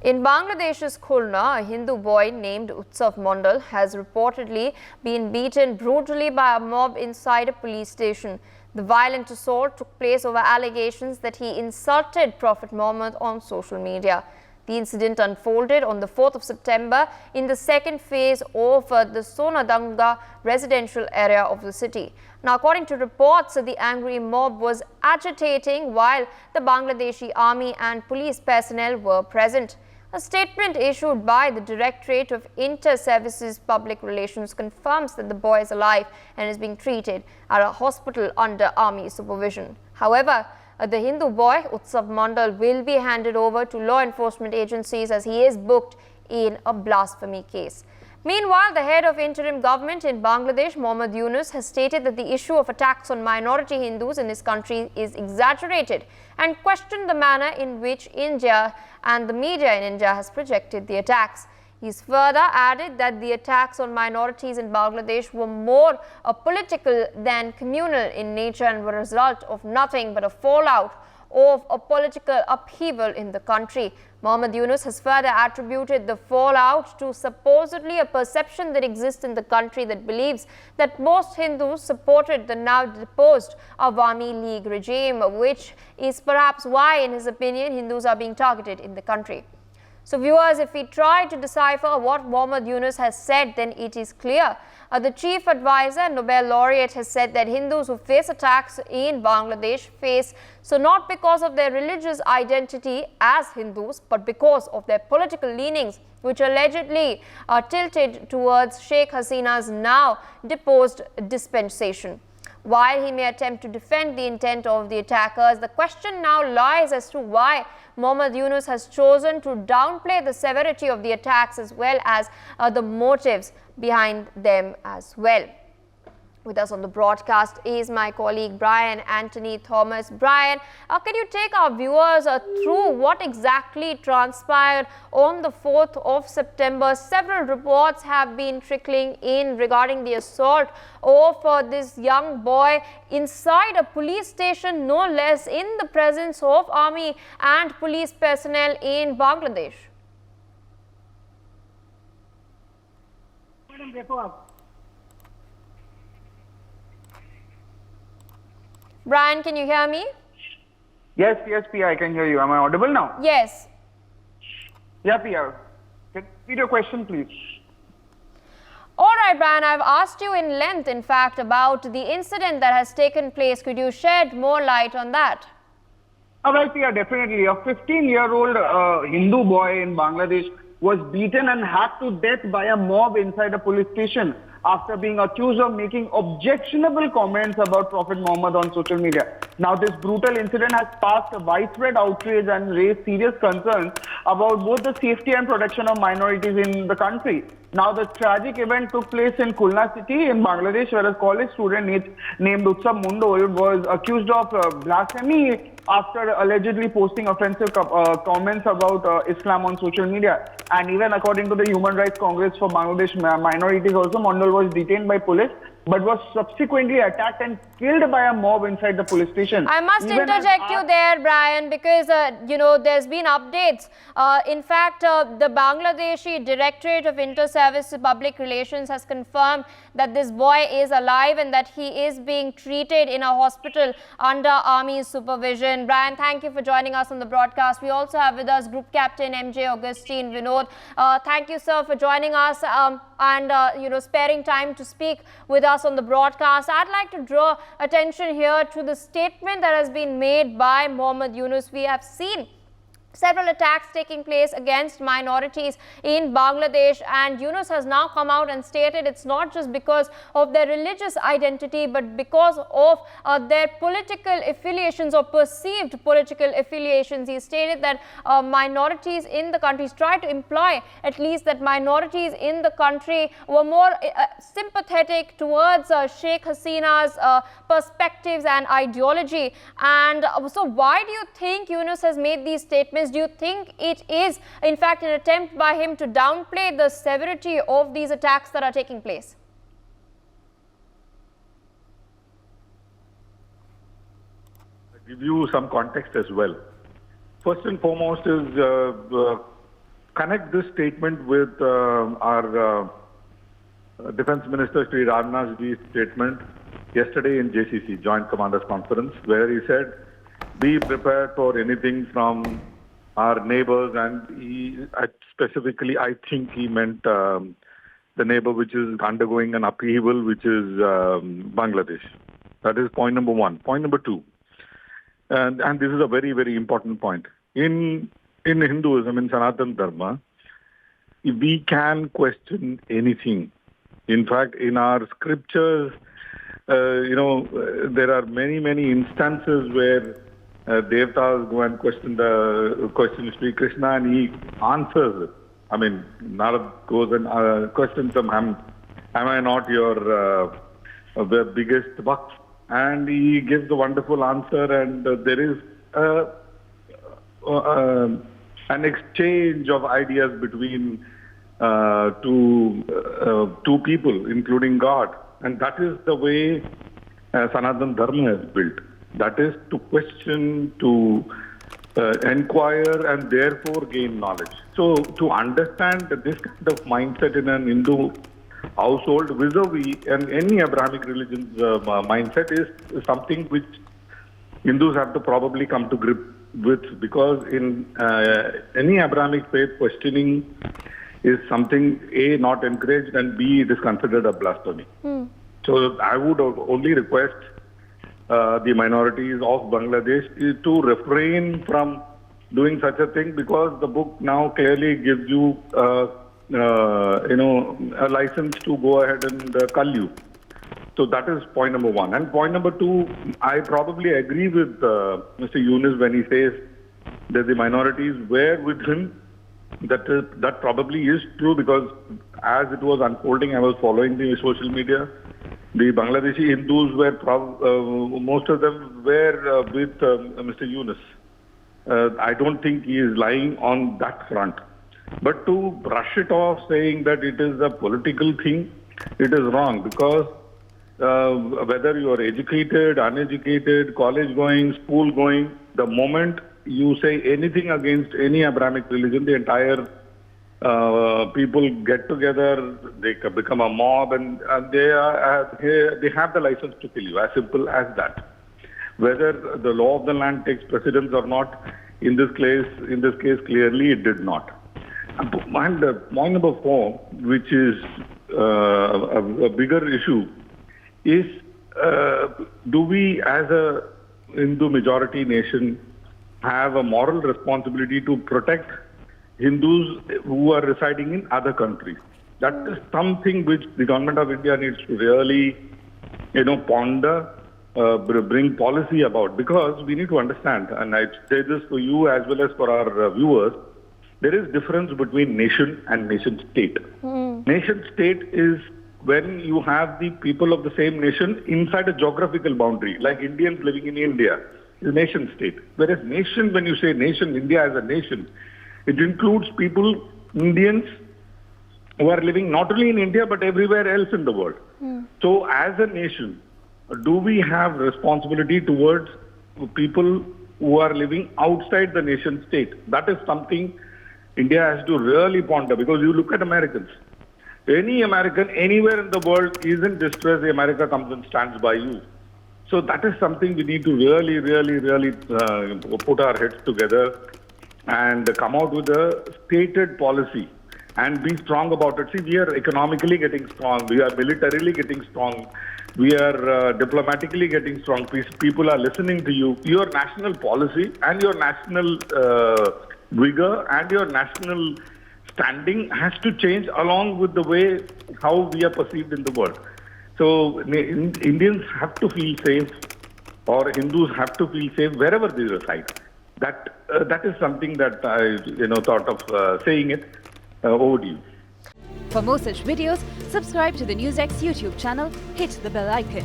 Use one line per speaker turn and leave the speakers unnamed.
In Bangladesh's Khulna, a Hindu boy named Utsav Mondal has reportedly been beaten brutally by a mob inside a police station. The violent assault took place over allegations that he insulted Prophet Muhammad on social media. The incident unfolded on the 4th of September in the second phase of the Sonadanga residential area of the city. Now, according to reports, the angry mob was agitating while the Bangladeshi army and police personnel were present. A statement issued by the Directorate of Inter-Services Public Relations confirms that the boy is alive and is being treated at a hospital under army supervision. However, the Hindu boy, Utsav Mondal, will be handed over to law enforcement agencies as he is booked in a blasphemy case. Meanwhile, the head of interim government in Bangladesh, Mohammad Yunus, has stated that the issue of attacks on minority Hindus in his country is exaggerated and questioned the manner in which India and the media in India has projected the attacks. He's further added that the attacks on minorities in Bangladesh were more political than communal in nature and were a result of nothing but a fallout of a political upheaval in the country. Mohammad Yunus has further attributed the fallout to supposedly a perception that exists in the country that believes that most Hindus supported the now deposed Awami League regime, which is perhaps why, in his opinion, Hindus are being targeted in the country. So viewers, if we try to decipher what Mohammad Yunus has said, then it is clear. The chief advisor, Nobel laureate, has said that Hindus who face attacks in Bangladesh face so not because of their religious identity as Hindus, but because of their political leanings, which allegedly are tilted towards Sheikh Hasina's now deposed dispensation. While he may attempt to defend the intent of the attackers, the question now lies as to why Mohammad Yunus has chosen to downplay the severity of the attacks as well as the motives behind them as well. With us on the broadcast is my colleague Brian Anthony Thomas. Brian, can you take our viewers through what exactly transpired on the 4th of September? Several reports have been trickling in regarding the assault of this young boy inside a police station, no less, in the presence of army and police personnel in Bangladesh. Brian, can you hear me?
Yes, Pia, I can hear you. Am I audible now?
Yes.
Yeah, Pia. Repeat your question, please.
All right, Brian, I've asked you in length, in fact, about the incident that has taken place. Could you shed more light on that?
Well, Pia, definitely. A 15-year-old Hindu boy in Bangladesh was beaten and hacked to death by a mob inside a police station after being accused of making objectionable comments about Prophet Muhammad on social media. Now, this brutal incident has sparked widespread outrage and raised serious concerns about both the safety and protection of minorities in the country. Now, the tragic event took place in Khulna city in Bangladesh, where a college student named Utsav Mondal was accused of blasphemy after allegedly posting offensive comments about Islam on social media. And even according to the Human Rights Congress for Bangladesh minorities also, Mondal was detained by police but was subsequently attacked and killed by a mob inside the police station.
I must interject you there, Brian, because, there's been updates. In fact, the Bangladeshi Directorate of Inter-Services Public Relations has confirmed that this boy is alive and that he is being treated in a hospital under army supervision. Brian, thank you for joining us on the broadcast. We also have with us Group Captain MJ Augustine Vinod. Thank you, sir, for joining us and sparing time to speak with us on the broadcast. I'd like to draw attention here to the statement that has been made by Mohammad Yunus. We have seen several attacks taking place against minorities in Bangladesh, and Yunus has now come out and stated it's not just because of their religious identity but because of their political affiliations or perceived political affiliations. He stated that minorities in the country, tried to imply at least that minorities in the country were more sympathetic towards Sheikh Hasina's perspectives and ideology. And so why do you think Yunus has made these statements? Do you think it is, in fact, an attempt by him to downplay the severity of these attacks that are taking place?
I'll give you some context as well. First and foremost is connect this statement with our Defense Minister Sri Rajnath's statement yesterday in JCC, Joint Commanders Conference, where he said, be prepared for anything from our neighbors, and specifically, I think he meant the neighbor which is undergoing an upheaval, which is Bangladesh. That is point number one. Point number two, and this is a very, very important point. In Hinduism, in Sanatana Dharma, we can question anything. In fact, in our scriptures, there are many, many instances where Devtas go and question Sri Krishna, and he answers it. I mean, Narad goes and questions him, am I not your biggest bhakt? And he gives a wonderful answer, and there is an exchange of ideas between two people, including God. And that is the way Sanatana Dharma is built. That is to question, to inquire, and therefore gain knowledge. So to understand this kind of mindset in an Hindu household vis-a-vis and any Abrahamic religion's mindset is something which Hindus have to probably come to grip with, because in any Abrahamic faith, questioning is something A, not encouraged, and B, it is considered a blasphemy. So I would only request the minorities of Bangladesh to refrain from doing such a thing, because the book now clearly gives you a license to go ahead and cull you. So that is point number one. And point number two, I probably agree with Mr. Yunus when he says that the minorities were with him. That probably is true, because as it was unfolding, I was following the social media. The Bangladeshi Hindus were, most of them were with Mr. Yunus. I don't think he is lying on that front. But to brush it off saying that it is a political thing, it is wrong, because whether you are educated, uneducated, college going, school going, the moment you say anything against any Abrahamic religion, the entire people get together, they become a mob, and they have the license to kill you, as simple as that. Whether the law of the land takes precedence or not, in this case, clearly it did not. And point number 4, which is a bigger issue, is do we as a Hindu majority nation have a moral responsibility to protect Hindus who are residing in other countries? That is something which the government of India needs to really, ponder, bring policy about, because we need to understand, and I say this for you as well as for our viewers, there is difference between nation and nation state. Nation state is when you have the people of the same nation inside a geographical boundary, like Indians living in India, is nation state. Whereas nation, when you say nation, India as a nation, it includes people, Indians, who are living not only in India but everywhere else in the world. So as a nation, do we have responsibility towards people who are living outside the nation state? That is something India has to really ponder, because you look at Americans. Any American anywhere in the world is in distress, America comes and stands by you. So that is something we need to really put our heads together and come out with a stated policy and be strong about it. See, we are economically getting strong. We are militarily getting strong. We are diplomatically getting strong. People are listening to you. Your national policy and your national vigor and your national standing has to change along with the way how we are perceived in the world. So Indians have to feel safe, or Hindus have to feel safe wherever they reside. That is something that I thought of saying it. Over to you.
For more such videos, subscribe to the NewsX YouTube channel, hit the bell icon.